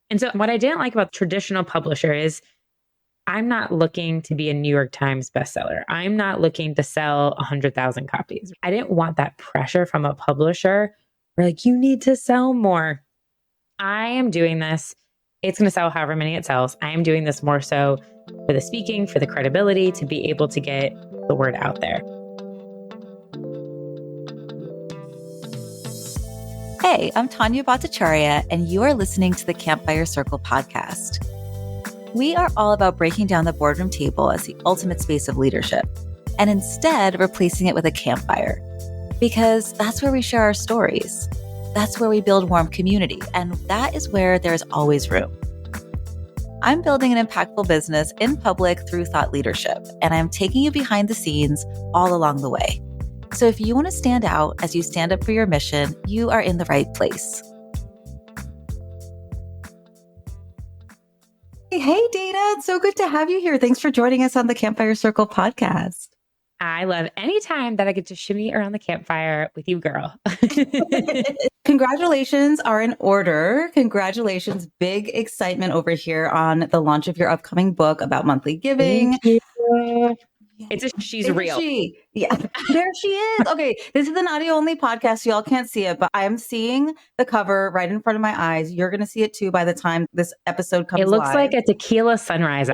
And so what I didn't like about traditional publisher is I'm not looking to be a New York Times bestseller. I'm not looking to sell 100,000 copies. I didn't want that pressure from a publisher where like, you need to sell more. I am doing this. It's going to sell however many it sells. I am doing this more so for the speaking, for the credibility, to be able to get the word out there. Hey, I'm Tanya Bhattacharya, and you are listening to the Campfire Circle podcast. We are all about breaking down the boardroom table as the ultimate space of leadership, and instead replacing it with a campfire, because that's where we share our stories. That's where we build warm community, and that is where there is always room. I'm building an impactful business in public through thought leadership, and I'm taking you behind the scenes all along the way. So if you want to stand out as you stand up for your mission, you are in the right place. Hey, Dana, it's so good to have you here. Thanks for joining us on the Campfire Circle podcast. I love any time that I get to shimmy around the campfire with you, girl. Congratulations are in order. Congratulations. Big excitement over here on the launch of your upcoming book about monthly giving. Thank you. She's real. Yeah, there she is. Okay, this is an audio-only podcast. So y'all can't see it, but I'm seeing the cover right in front of my eyes. You're going to see it too by the time this episode comes live. It looks like a tequila sunrise.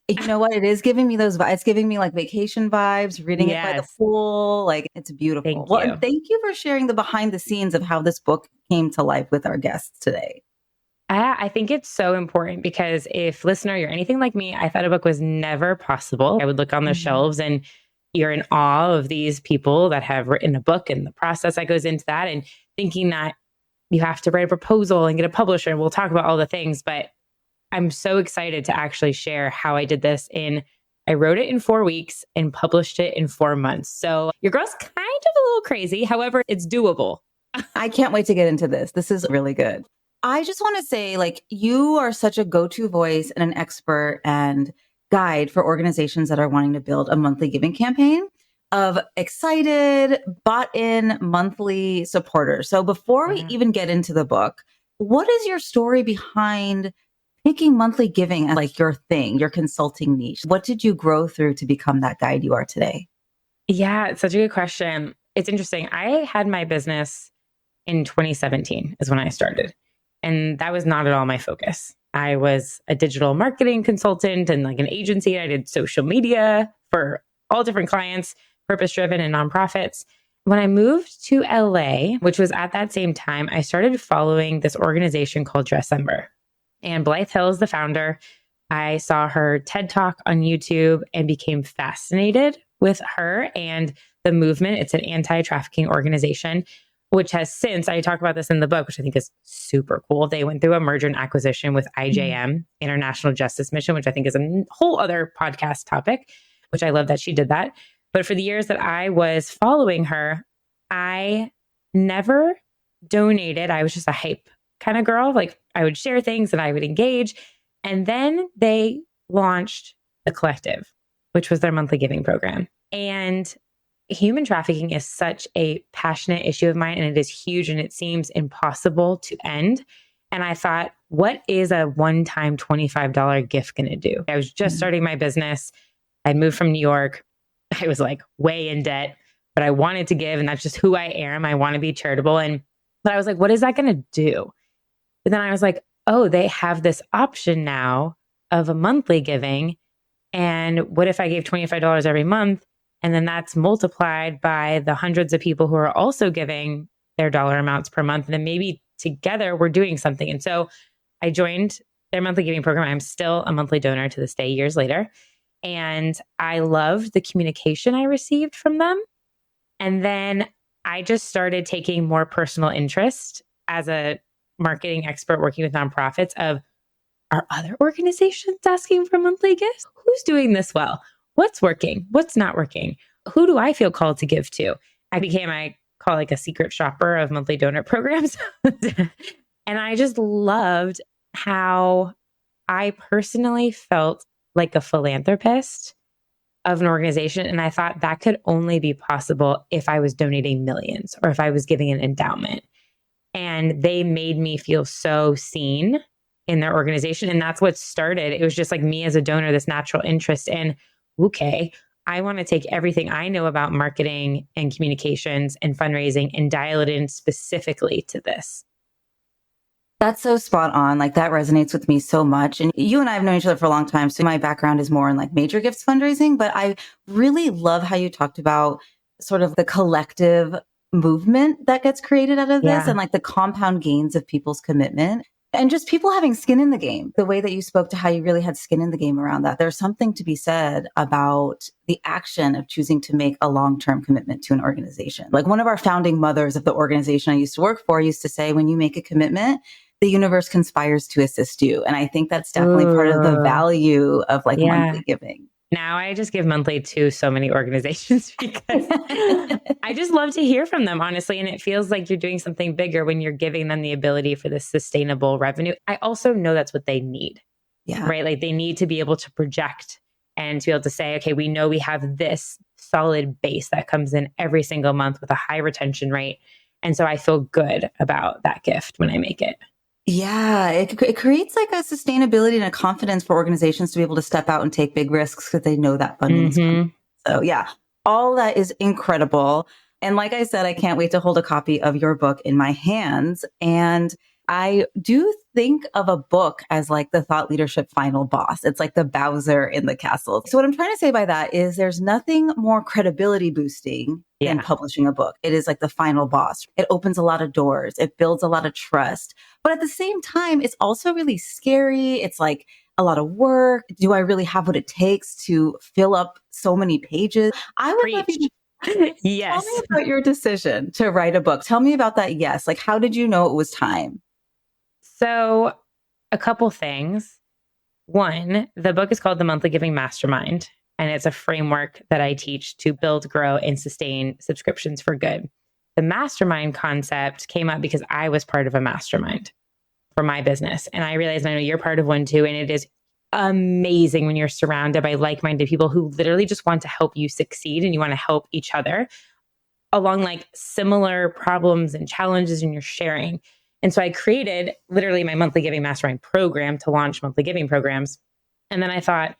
You know what? It is giving me those vibes. It's giving me like vacation vibes, reading it by the pool. Like, it's beautiful. And thank you for sharing the behind the scenes of how this book came to life with our guests today. I think it's so important because if listener, you're anything like me, I thought a book was never possible. I would look on the shelves and you're in awe of these people that have written a book and the process that goes into that, and thinking that you have to write a proposal and get a publisher. And we'll talk about all the things, but I'm so excited to actually share how I did this I wrote it in 4 weeks and published it in 4 months. So your girl's kind of a little crazy. However, it's doable. I can't wait to get into this. This is really good. I just want to say, like, you are such a go-to voice and an expert and guide for organizations that are wanting to build a monthly giving campaign of excited, bought-in monthly supporters. So before we even get into the book, what is your story behind picking monthly giving as like your thing, your consulting niche? What did you grow through to become that guide you are today? Yeah, it's such a good question. It's interesting. I had my business in 2017 is when I started. And that was not at all my focus. I was a digital marketing consultant and like an agency. I did social media for all different clients, purpose-driven and nonprofits. When I moved to LA, which was at that same time, I started following this organization called Dressember. And Blythe Hill is the founder. I saw her TED Talk on YouTube and became fascinated with her and the movement. It's an anti-trafficking organization, which has since, I talk about this in the book, which I think is super cool. They went through a merger and acquisition with IJM, International Justice Mission, which I think is a whole other podcast topic, which I love that she did that. But for the years that I was following her, I never donated. I was just a hype kind of girl. Like, I would share things and I would engage. And then they launched The Collective, which was their monthly giving program. And human trafficking is such a passionate issue of mine, and it is huge, and it seems impossible to end. And I thought, what is a one-time $25 gift going to do? I was just starting my business. I'd moved from New York. I was like way in debt, but I wanted to give, and that's just who I am. I want to be charitable. But I was like, what is that going to do? But then I was like, oh, they have this option now of a monthly giving. And what if I gave $25 every month? And then that's multiplied by the hundreds of people who are also giving their dollar amounts per month. And then maybe together we're doing something. And so I joined their monthly giving program. I'm still a monthly donor to this day, years later. And I loved the communication I received from them. And then I just started taking more personal interest as a marketing expert working with nonprofits of, are other organizations asking for monthly gifts? Who's doing this well? What's working? What's not working? Who do I feel called to give to? I call like a secret shopper of monthly donor programs. And I just loved how I personally felt like a philanthropist of an organization. And I thought that could only be possible if I was donating millions or if I was giving an endowment. And they made me feel so seen in their organization. And that's what started. It was just like me as a donor, this natural interest in, okay, I want to take everything I know about marketing and communications and fundraising and dial it in specifically to this. That's so spot on. Like that resonates with me so much. And you and I have known each other for a long time. So my background is more in like major gifts fundraising, but I really love how you talked about sort of the collective movement that gets created out of this and like the compound gains of people's commitment and just people having skin in the game. The way that you spoke to how you really had skin in the game around that. There's something to be said about the action of choosing to make a long-term commitment to an organization. Like one of our founding mothers of the organization I used to work for used to say, when you make a commitment, the universe conspires to assist you. And I think that's definitely part of the value of like monthly giving. Now I just give monthly to so many organizations because I just love to hear from them, honestly. And it feels like you're doing something bigger when you're giving them the ability for this sustainable revenue. I also know that's what they need, right? Like they need to be able to project and to be able to say, okay, we know we have this solid base that comes in every single month with a high retention rate. And so I feel good about that gift when I make it. Yeah, it creates like a sustainability and a confidence for organizations to be able to step out and take big risks because they know that funding is coming. So yeah, all that is incredible. And like I said, I can't wait to hold a copy of your book in my hands. And I do think of a book as like the thought leadership final boss. It's like the Bowser in the castle. So what I'm trying to say by that is there's nothing more credibility boosting than publishing a book. It is like the final boss. It opens a lot of doors. It builds a lot of trust. But at the same time, it's also really scary. It's like a lot of work. Do I really have what it takes to fill up so many pages? I would love you to tell me about your decision to write a book. Tell me about that. Yes. Like, how did you know it was time? So a couple things. One, the book is called The Monthly Giving Mastermind, and it's a framework that I teach to build, grow, and sustain subscriptions for good. The mastermind concept came up because I was part of a mastermind for my business. And I realized, I know you're part of one too, and it is amazing when you're surrounded by like-minded people who literally just want to help you succeed and you want to help each other along like similar problems and challenges, and you're sharing. And so I created literally my Monthly Giving Mastermind program to launch monthly giving programs. And then I thought,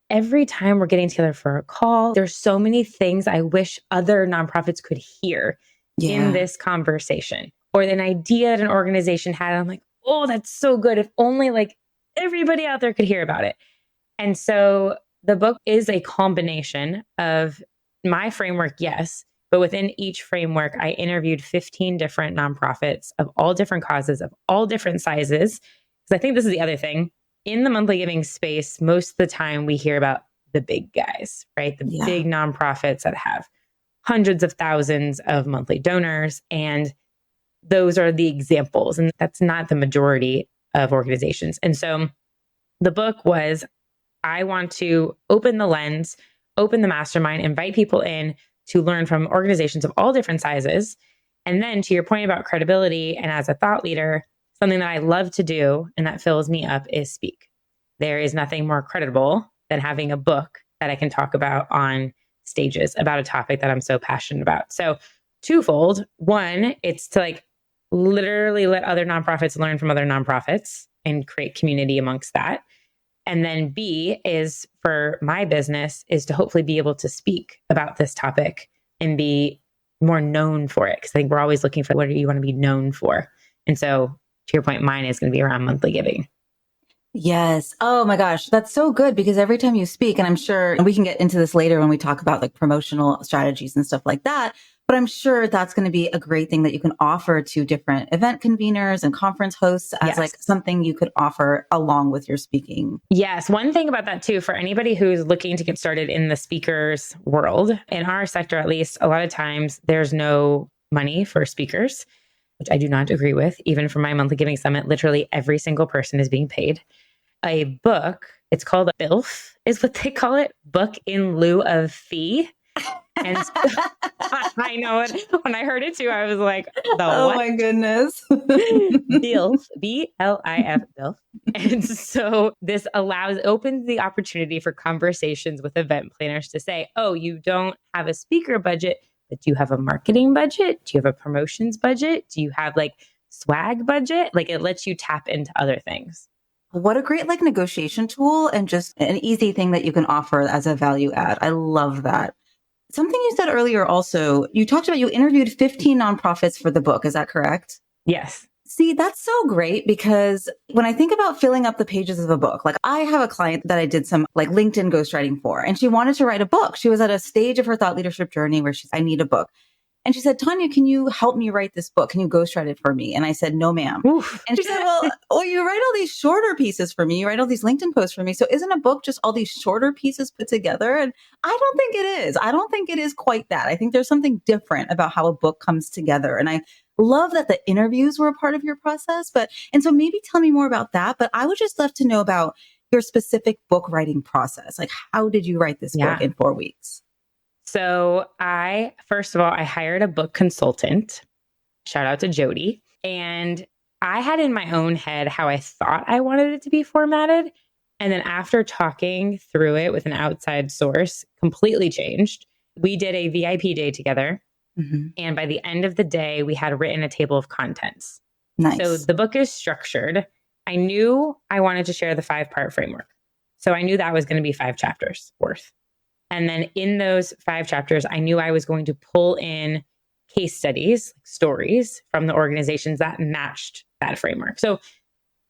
every time we're getting together for a call, there's so many things I wish other nonprofits could hear in this conversation, or an idea that an organization had. I'm like, oh, that's so good. If only like everybody out there could hear about it. And so the book is a combination of my framework, yes, but within each framework, I interviewed 15 different nonprofits of all different causes, of all different sizes. Because I think this is the other thing. In the monthly giving space, most of the time we hear about the big guys, right? The big nonprofits that have hundreds of thousands of monthly donors. And those are the examples. And that's not the majority of organizations. And so the book was, I want to open the lens, open the mastermind, invite people in to learn from organizations of all different sizes. And then to your point about credibility, and as a thought leader, something that I love to do and that fills me up is speak. There is nothing more credible than having a book that I can talk about on stages about a topic that I'm so passionate about. So twofold. One, it's to like literally let other nonprofits learn from other nonprofits and create community amongst that. And then B is for my business is to hopefully be able to speak about this topic and be more known for it. Because I think we're always looking for what do you want to be known for. And so to your point, mine is going to be around monthly giving. Yes. Oh my gosh. That's so good because every time you speak, and I'm sure we can get into this later when we talk about like promotional strategies and stuff like that, but I'm sure that's going to be a great thing that you can offer to different event conveners and conference hosts as like something you could offer along with your speaking. Yes. One thing about that too, for anybody who's looking to get started in the speakers world, in our sector, at least, a lot of times there's no money for speakers, which I do not agree with. Even for my monthly giving summit, literally every single person is being paid. A book, it's called a BILF, is what they call it, book in lieu of fee. And so, I know it. When I heard it too, I was like, oh my goodness. BILF, BLIF, BILF. And so this opens the opportunity for conversations with event planners to say, oh, you don't have a speaker budget, but do you have a marketing budget? Do you have a promotions budget? Do you have like swag budget? Like it lets you tap into other things. What a great like negotiation tool and just an easy thing that you can offer as a value add. I love that. Something you said earlier also, you talked about you interviewed 15 nonprofits for the book. Is that correct? Yes. See, that's so great because when I think about filling up the pages of a book, like I have a client that I did some like LinkedIn ghostwriting for, and she wanted to write a book. She was at a stage of her thought leadership journey where I need a book. And she said, Tanya, can you help me write this book? Can you ghostwrite it for me? And I said, no, ma'am. Oof. And she said, well, you write all these shorter pieces for me. You write all these LinkedIn posts for me. So isn't a book just all these shorter pieces put together? And I don't think it is. I don't think it is quite that. I think there's something different about how a book comes together. And I love that the interviews were a part of your process. And so maybe tell me more about that. But I would just love to know about your specific book writing process. Like, how did you write this book in 4 weeks? So first of all, I hired a book consultant. Shout out to Jody. And I had in my own head how I thought I wanted it to be formatted. And then after talking through it with an outside source, completely changed. We did a VIP day together. Mm-hmm. And by the end of the day, we had written a table of contents. Nice. So the book is structured. I knew I wanted to share the 5-part framework. So I knew that was going to be 5 chapters worth. And then in those 5 chapters, I knew I was going to pull in case studies, stories from the organizations that matched that framework. So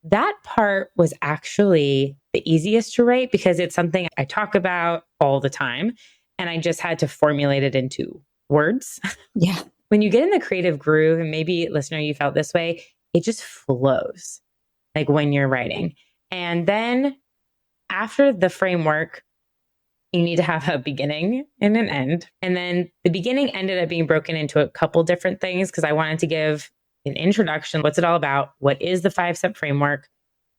that part was actually the easiest to write because it's something I talk about all the time. And I just had to formulate it into words. Yeah. When you get in the creative groove, and maybe listener, you felt this way, it just flows like when you're writing. And then after the framework, you need to have a beginning and an end. And then the beginning ended up being broken into a couple different things because I wanted to give an introduction. What's it all about? What is the 5-step framework?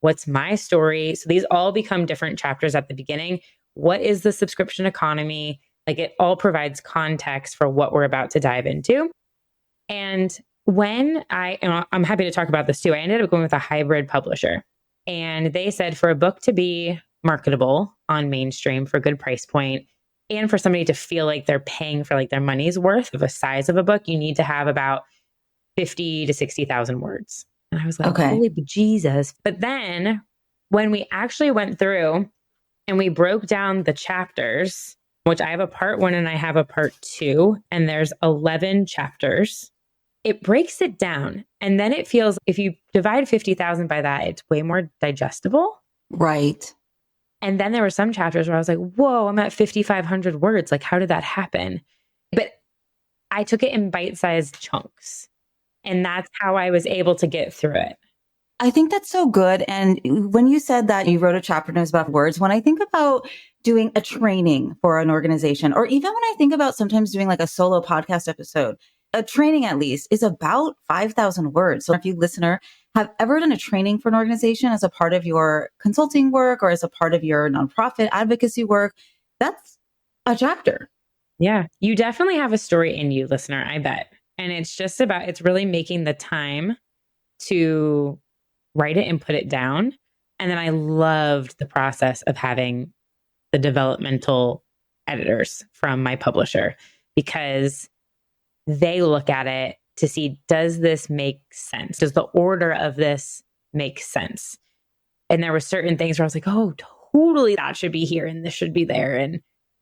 What's my story? So these all become different chapters at the beginning. What is the subscription economy? Like it all provides context for what we're about to dive into. And when I'm happy to talk about this too, I ended up going with a hybrid publisher. And they said for a book to be marketable on mainstream for a good price point, and for somebody to feel like they're paying for like their money's worth of a size of a book, you need to have about 50 to 60,000 words. And I was like, okay, holy Jesus. But then when we actually went through and we broke down the chapters, which I have a part 1 and I have a part 2, and there's 11 chapters, it breaks it down. And then it feels, if you divide 50,000 by that, it's way more digestible. Right. And then there were some chapters where I was like, whoa, I'm at 5,500 words. Like, how did that happen? But I took it in bite-sized chunks. And that's how I was able to get through it. I think that's so good. And when you said that you wrote a chapter notes about words, when I think about doing a training for an organization, or even when I think about sometimes doing like a solo podcast episode, a training at least is about 5,000 words. So if you listener have ever done a training for an organization as a part of your consulting work or as a part of your nonprofit advocacy work, that's a chapter. Yeah, you definitely have a story in you, listener, I bet. And it's really making the time to write it and put it down. And then I loved the process of having the developmental editors from my publisher because they look at it to see, does this make sense? Does the order of this make sense? And there were certain things where I was like, oh, totally, that should be here and this should be there.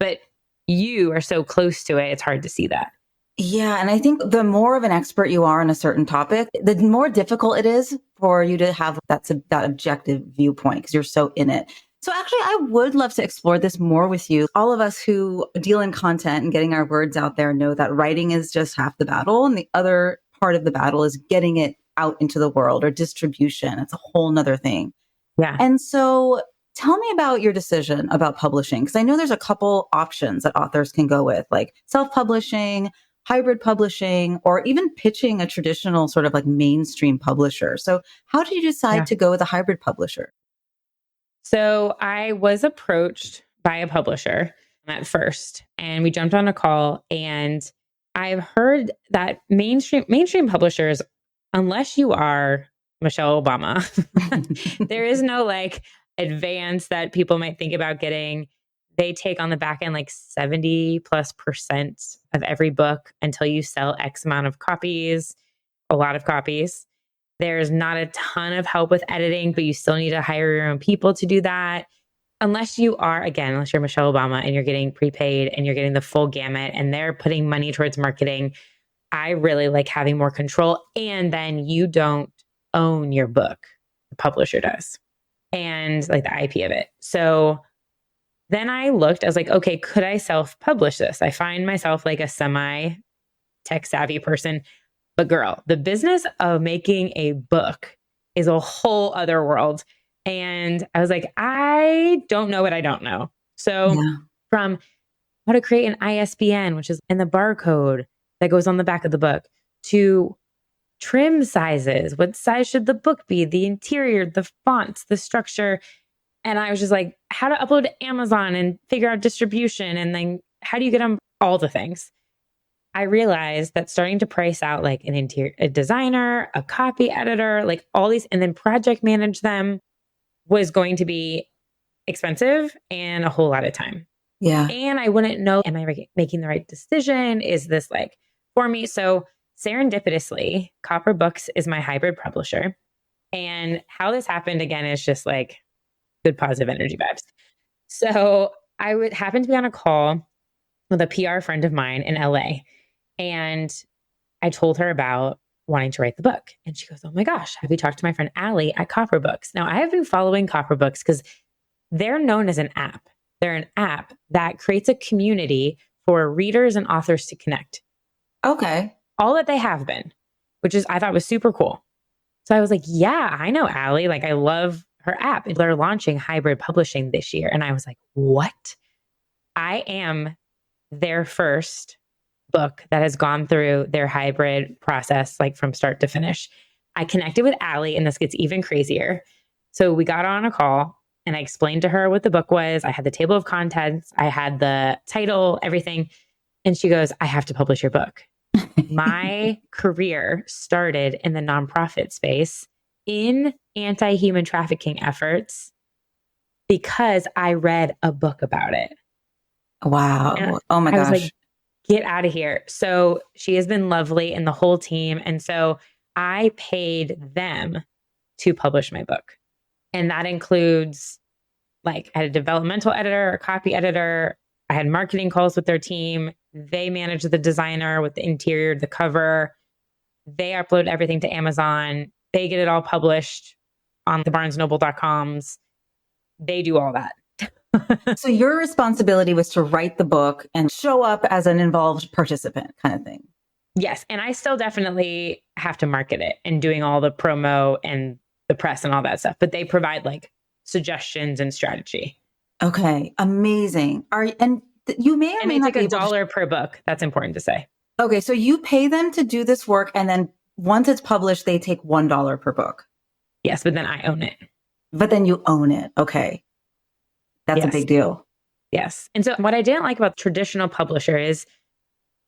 But you are so close to it, it's hard to see that. Yeah. And I think the more of an expert you are on a certain topic, the more difficult it is for you to have that objective viewpoint because you're so in it. So actually, I would love to explore this more with you. All of us who deal in content and getting our words out there know that writing is just half the battle. And the other part of the battle is getting it out into the world or distribution. It's a whole nother thing. Yeah. And so tell me about your decision about publishing, because I know there's a couple options that authors can go with, like self-publishing, hybrid publishing, or even pitching a traditional sort of like mainstream publisher. So how did you decide to go with a hybrid publisher? So I was approached by a publisher at first, and we jumped on a call, and I've heard that mainstream publishers, unless you are Michelle Obama, there is no like advance that people might think about getting. They take on the back end like 70+% of every book until you sell X amount of copies, a lot of copies. There's not a ton of help with editing, but you still need to hire your own people to do that. Unless you're Michelle Obama and you're getting prepaid and you're getting the full gamut and they're putting money towards marketing, I really like having more control. And then you don't own your book, the publisher does, and like the IP of it. So then I was like, okay, could I self-publish this? I find myself like a semi-tech savvy person. But girl, the business of making a book is a whole other world. And I was like, I don't know what I don't know. So from how to create an ISBN, which is in the barcode that goes on the back of the book, to trim sizes, what size should the book be, the interior, the fonts, the structure. And I was just like, how to upload to Amazon and figure out distribution. And then how do you get on all the things? I realized that starting to price out like a designer, a copy editor, like all these, and then project manage them was going to be expensive and a whole lot of time. Yeah. And I wouldn't know, am I making the right decision? Is this like for me? So serendipitously, Copper Books is my hybrid publisher. And how this happened again is just like good positive energy vibes. So I would happen to be on a call with a PR friend of mine in LA. And I told her about wanting to write the book. And she goes, oh my gosh, have you talked to my friend Allie at Copper Books? Now, I have been following Copper Books because they're known as an app. They're an app that creates a community for readers and authors to connect. Okay. All that they have been, which I thought was super cool. So I was like, yeah, I know Allie. Like, I love her app. They're launching hybrid publishing this year. And I was like, what? I am their first book that has gone through their hybrid process, like from start to finish. I connected with Allie, and this gets even crazier. So we got on a call and I explained to her what the book was. I had the table of contents. I had the title, everything. And she goes, I have to publish your book. My career started in the nonprofit space in anti-human trafficking efforts because I read a book about it. Wow. And oh my gosh. I was like, get out of here. So she has been lovely and the whole team. And so I paid them to publish my book. And that includes like I had a developmental editor, a copy editor. I had marketing calls with their team. They managed the designer with the interior, the cover. They upload everything to Amazon. They get it all published on the barnesnoble.coms. They do all that. So your responsibility was to write the book and show up as an involved participant kind of thing. Yes. And I still definitely have to market it and doing all the promo and the press and all that stuff. But they provide like suggestions and strategy. Okay. Amazing. You may or may not be $1 per book. That's important to say. Okay. So you pay them to do this work. And then once it's published, they take $1 per book. Yes. But then I own it. But then you own it. Okay. That's a big deal. Yes. And so what I didn't like about traditional publisher is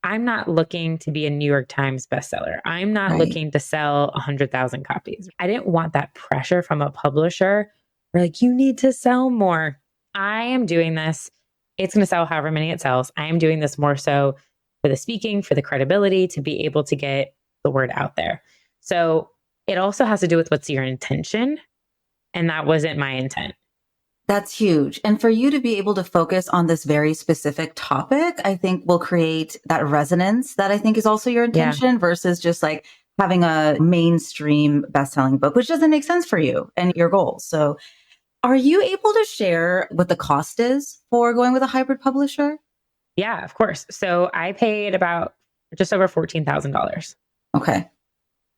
I'm not looking to be a New York Times bestseller. I'm not looking to sell 100,000 copies. I didn't want that pressure from a publisher where like, you need to sell more. I am doing this. It's going to sell however many it sells. I am doing this more so for the speaking, for the credibility, to be able to get the word out there. So it also has to do with what's your intention. And that wasn't my intent. That's huge. And for you to be able to focus on this very specific topic, I think will create that resonance that I think is also your intention versus just like having a mainstream best-selling book, which doesn't make sense for you and your goals. So are you able to share what the cost is for going with a hybrid publisher? Yeah, of course. So I paid about just over $14,000. Okay.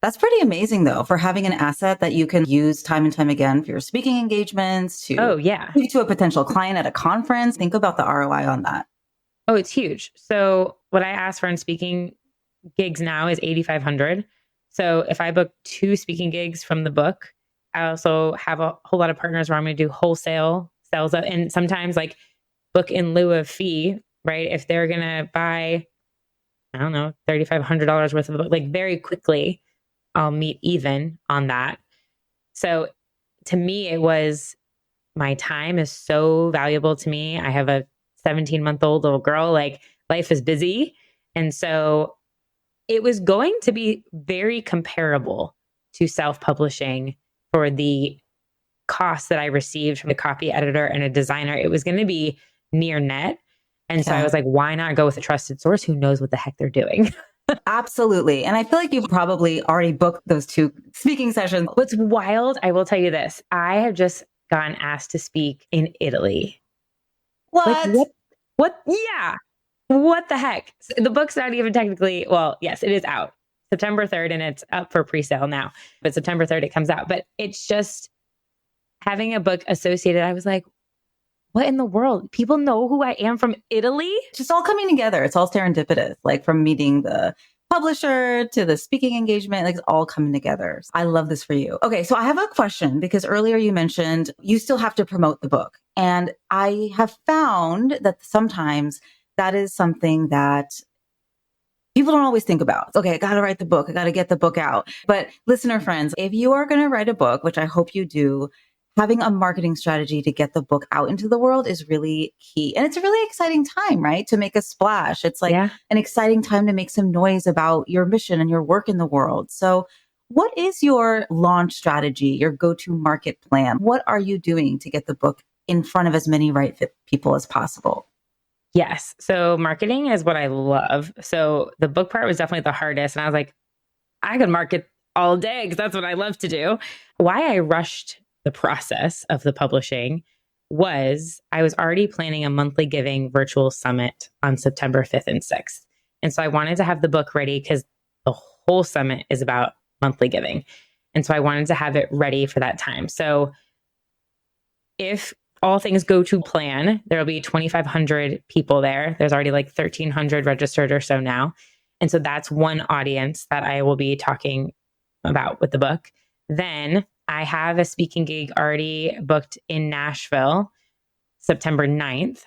That's pretty amazing, though, for having an asset that you can use time and time again for your speaking engagements, to speak to a potential client at a conference. Think about the ROI on that. Oh, it's huge. So what I ask for in speaking gigs now is $8,500. So if I book 2 speaking gigs from the book, I also have a whole lot of partners where I'm going to do wholesale sales and sometimes like book in lieu of fee, right? If they're going to buy, I don't know, $3,500 worth of a book, like very quickly, I'll meet even on that. So to me, it was my time is so valuable to me. I have a 17-month-old little girl, like life is busy. And so it was going to be very comparable to self-publishing for the cost that I received from a copy editor and a designer. It was going to be near net. And so I was like, why not go with a trusted source who knows what the heck they're doing? Absolutely. And I feel like you probably already booked those 2 speaking sessions. What's wild, I will tell you this. I have just gotten asked to speak in Italy. What? Like, what? Yeah. What the heck? The book's not even technically, well, yes, it is out September 3rd and it's up for pre-sale now, but September 3rd it comes out. But it's just having a book associated. I was like, what in the world? People know who I am from Italy? It's just all coming together. It's all serendipitous, like from meeting the publisher to the speaking engagement, like it's all coming together. I love this for you. Okay, so I have a question because earlier you mentioned you still have to promote the book. And I have found that sometimes that is something that people don't always think about. Okay, I got to write the book. I got to get the book out. But listener friends, if you are going to write a book, which I hope you do, having a marketing strategy to get the book out into the world is really key. And it's a really exciting time, right? To make a splash. It's like an exciting time to make some noise about your mission and your work in the world. So what is your launch strategy, your go-to market plan? What are you doing to get the book in front of as many right fit people as possible? Yes. So marketing is what I love. So the book part was definitely the hardest. And I was like, I could market all day because that's what I love to do. Why I rushed the process of the publishing was I was already planning a monthly giving virtual summit on September 5th and 6th. And so I wanted to have the book ready because the whole summit is about monthly giving. And so I wanted to have it ready for that time. So if all things go to plan, there'll be 2,500 people there. There's already like 1,300 registered or so now. And so that's one audience that I will be talking about with the book. Then I have a speaking gig already booked in Nashville, September 9th.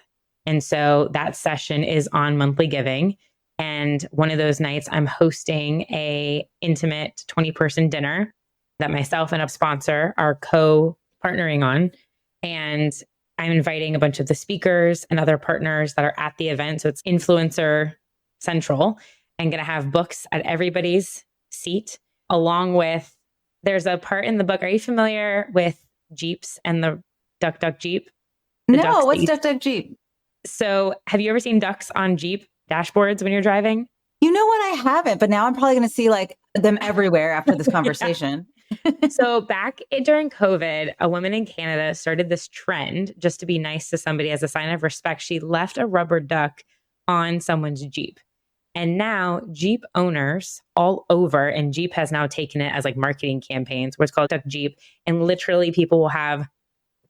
And so that session is on monthly giving. And one of those nights I'm hosting a intimate 20-person dinner that myself and a sponsor are co-partnering on. And I'm inviting a bunch of the speakers and other partners that are at the event. So it's influencer central. I'm going to have books at everybody's seat, along with, there's a part in the book. Are you familiar with Jeeps and the Duck Duck Jeep? No, what's Duck Duck Jeep? So have you ever seen ducks on Jeep dashboards when you're driving? You know what? I haven't, but now I'm probably going to see like them everywhere after this conversation. So back during COVID, a woman in Canada started this trend just to be nice to somebody as a sign of respect. She left a rubber duck on someone's Jeep. And now Jeep owners all over, and Jeep has now taken it as like marketing campaigns, what's called Duck Jeep. And literally people will have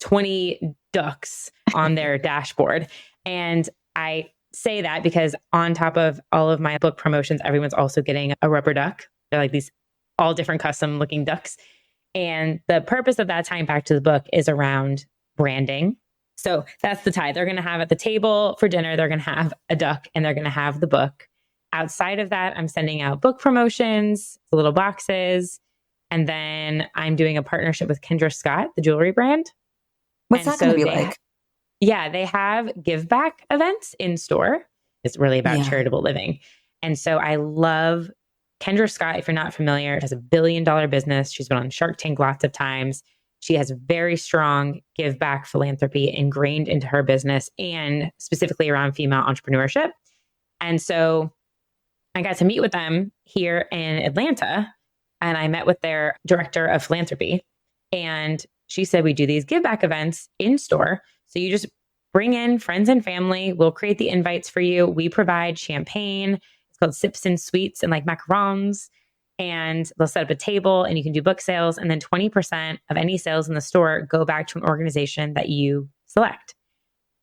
20 ducks on their dashboard. And I say that because on top of all of my book promotions, everyone's also getting a rubber duck. They're like these all different custom looking ducks. And the purpose of that, tying back to the book, is around branding. So that's the tie. They're going to have at the table for dinner, they're going to have a duck and they're going to have the book. Outside of that, I'm sending out book promotions, little boxes. And then I'm doing a partnership with Kendra Scott, the jewelry brand. What's that going to be like? They have give back events in store. It's really about charitable living. And so I love Kendra Scott. If you're not familiar, has $1 billion business. She's been on Shark Tank lots of times. She has very strong give back philanthropy ingrained into her business and specifically around female entrepreneurship. And so I got to meet with them here in Atlanta, and I met with their director of philanthropy. And she said, we do these give back events in store. So you just bring in friends and family. We'll create the invites for you. We provide champagne. It's called sips and sweets and like macarons. And they'll set up a table and you can do book sales. And then 20% of any sales in the store go back to an organization that you select.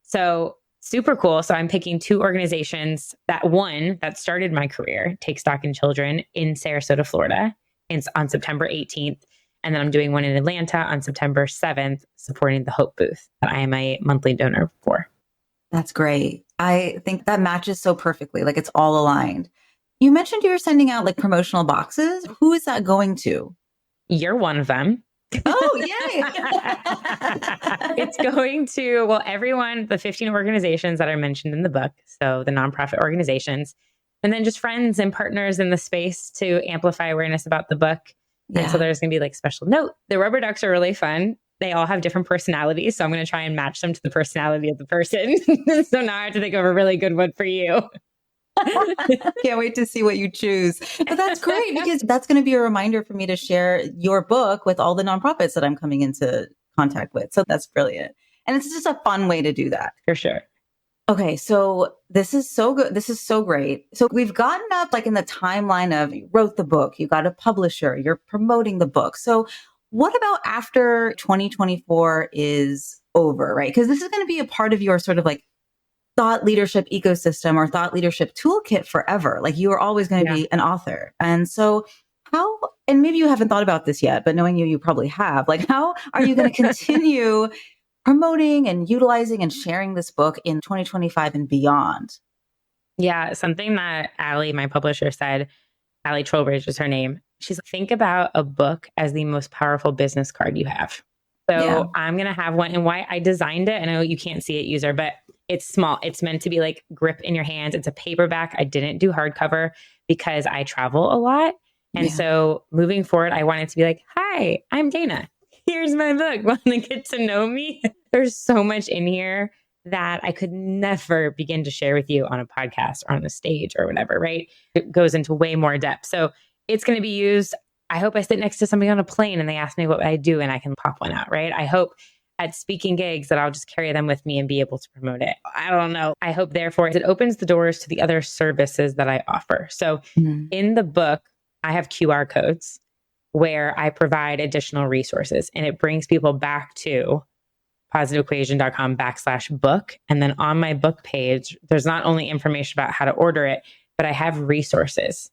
So super cool. So I'm picking 2 organizations. That one that started my career, Take Stock in Children, in Sarasota, Florida. It's on September 18th. And then I'm doing one in Atlanta on September 7th, supporting the Hope Booth that I am a monthly donor for. That's great. I think that matches so perfectly. Like it's all aligned. You mentioned you were sending out like promotional boxes. Who is that going to? You're one of them. Oh, yay. It's going to, everyone, the 15 organizations that are mentioned in the book. So the nonprofit organizations, and then just friends and partners in the space to amplify awareness about the book. And so Yeah. there's going to be like special note. The rubber ducks are really fun. They all have different personalities. So I'm going to try and match them to the personality of the person. So now I have to think of a really good one for you. Can't wait to see what you choose. But that's great because that's going to be a reminder for me to share your book with all the nonprofits that I'm coming into contact with. So that's brilliant. And it's just a fun way to do that. For sure. Okay, so this is so good. This is so great. So we've gotten up like in the timeline of you wrote the book, you got a publisher, you're promoting the book. So what about after 2024 is over, right? Because this is going to be a part of your sort of like thought leadership ecosystem or thought leadership toolkit forever. Like you are always going to be an author. And so how, and maybe you haven't thought about this yet, but knowing you, you probably have, like how are you going to continue promoting and utilizing and sharing this book in 2025 and beyond? Yeah, something that Allie, my publisher, said, Allie Trollbridge is her name. She's like, think about a book as the most powerful business card you have. So I'm going to have one. And why I designed it, I know you can't see it, user, but it's small. It's meant to be like grip in your hands. It's a paperback. I didn't do hardcover because I travel a lot. And so moving forward, I wanted to be like, hi, I'm Dana. Here's my book. Want to get to know me? There's so much in here that I could never begin to share with you on a podcast or on a stage or whatever, right? It goes into way more depth. So it's going to be used. I hope I sit next to somebody on a plane and they ask me what I do and I can pop one out, right? I hope at speaking gigs that I'll just carry them with me and be able to promote it. I don't know. I hope therefore it opens the doors to the other services that I offer. So in the book, I have QR codes where I provide additional resources and it brings people back to positiveequation.com/book. And then on my book page, there's not only information about how to order it, but I have resources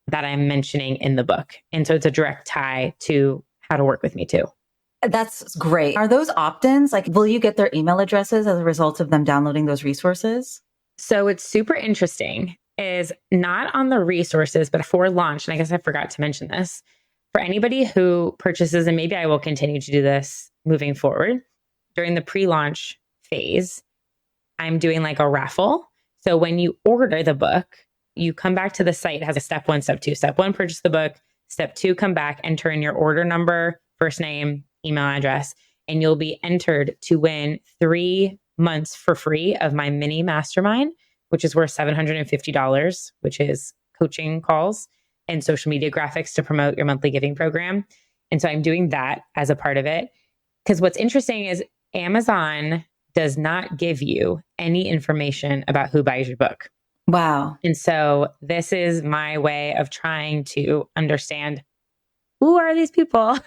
that I'm mentioning in the book. And so it's a direct tie to how to work with me too. That's great. Are those opt-ins? Like, will you get their email addresses as a result of them downloading those resources? So it's super interesting is not on the resources, but for launch. And I guess I forgot to mention this. For anybody who purchases, and maybe I will continue to do this moving forward, during the pre-launch phase, I'm doing like a raffle. So when you order the book, you come back to the site. It has a step 1, step 2. Step 1, purchase the book. Step 2, come back, enter in your order number, first name, email address, and you'll be entered to win 3 months for free of my mini mastermind, which is worth $750, which is coaching calls and social media graphics to promote your monthly giving program. And so I'm doing that as a part of it. Because what's interesting is Amazon does not give you any information about who buys your book. Wow. And so this is my way of trying to understand who are these people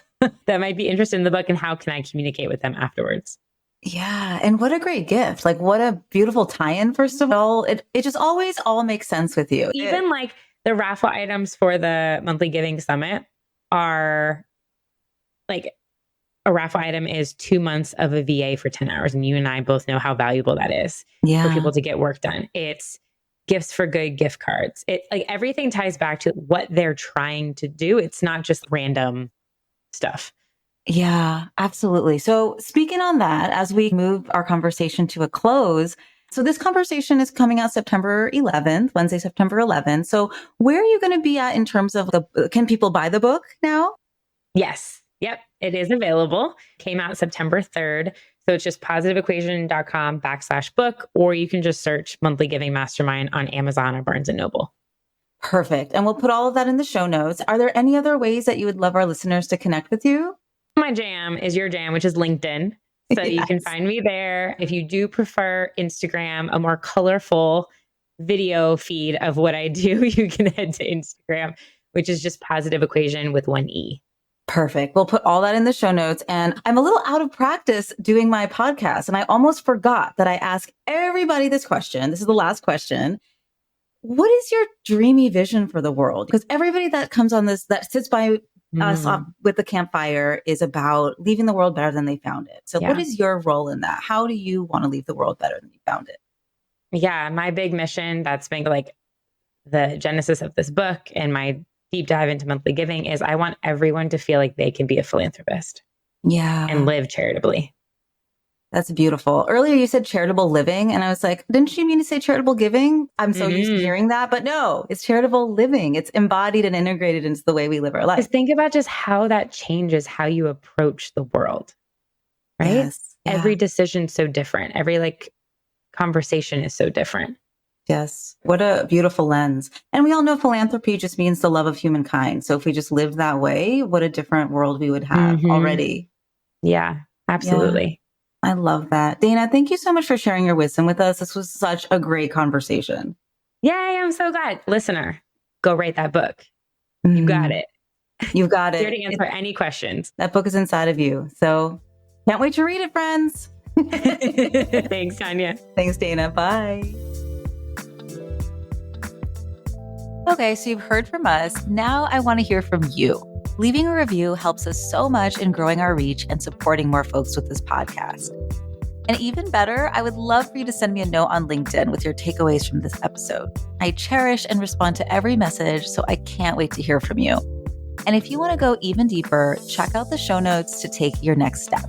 that might be interested in the book and how can I communicate with them afterwards. Yeah. And what a great gift. Like what a beautiful tie-in, first of all. It just always all makes sense with you. Even like the raffle items for the monthly giving summit are like a raffle item is 2 months of a VA for 10 hours. And you and I both know how valuable that is for people to get work done. It's gifts for good gift cards. It like everything ties back to what they're trying to do. It's not just random stuff. Yeah, absolutely. So speaking on that, as we move our conversation to a close, so this conversation is coming out September 11th, Wednesday, September 11th. So where are you going to be at in terms of can people buy the book now? Yes. Yep. It is available. Came out September 3rd. So it's just positiveequation.com/book, or you can just search Monthly Giving Mastermind on Amazon or Barnes & Noble. Perfect. And we'll put all of that in the show notes. Are there any other ways that you would love our listeners to connect with you? My jam is your jam, which is LinkedIn. So you can find me there. If you do prefer Instagram, a more colorful video feed of what I do, you can head to Instagram, which is just Positive Equation with 1 E. Perfect. We'll put all that in the show notes. And I'm a little out of practice doing my podcast. And I almost forgot that I ask everybody this question. This is the last question. What is your dreamy vision for the world? Because everybody that comes on this, that sits by us with the campfire is about leaving the world better than they found it. So what is your role in that? How do you want to leave the world better than you found it? Yeah, my big mission that's been like the genesis of this book and my deep dive into monthly giving is I want everyone to feel like they can be a philanthropist. Yeah. And live charitably. That's beautiful. Earlier you said charitable living, and I was like, didn't she mean to say charitable giving? I'm so used to hearing that, but no, it's charitable living. It's embodied and integrated into the way we live our life. Just think about just how that changes how you approach the world, right? Yes. Yeah. Every decision's so different. Every conversation is so different. Yes. What a beautiful lens. And we all know philanthropy just means the love of humankind. So if we just lived that way, what a different world we would have already. Yeah, absolutely. Yeah. I love that. Dana, thank you so much for sharing your wisdom with us. This was such a great conversation. Yay, I'm so glad. Listener, go write that book. You got it. You've got it. Here to answer any questions. That book is inside of you. So can't wait to read it, friends. Thanks, Tanya. Thanks, Dana. Bye. Okay, so you've heard from us. Now I want to hear from you. Leaving a review helps us so much in growing our reach and supporting more folks with this podcast. And even better, I would love for you to send me a note on LinkedIn with your takeaways from this episode. I cherish and respond to every message, so I can't wait to hear from you. And if you want to go even deeper, check out the show notes to take your next step.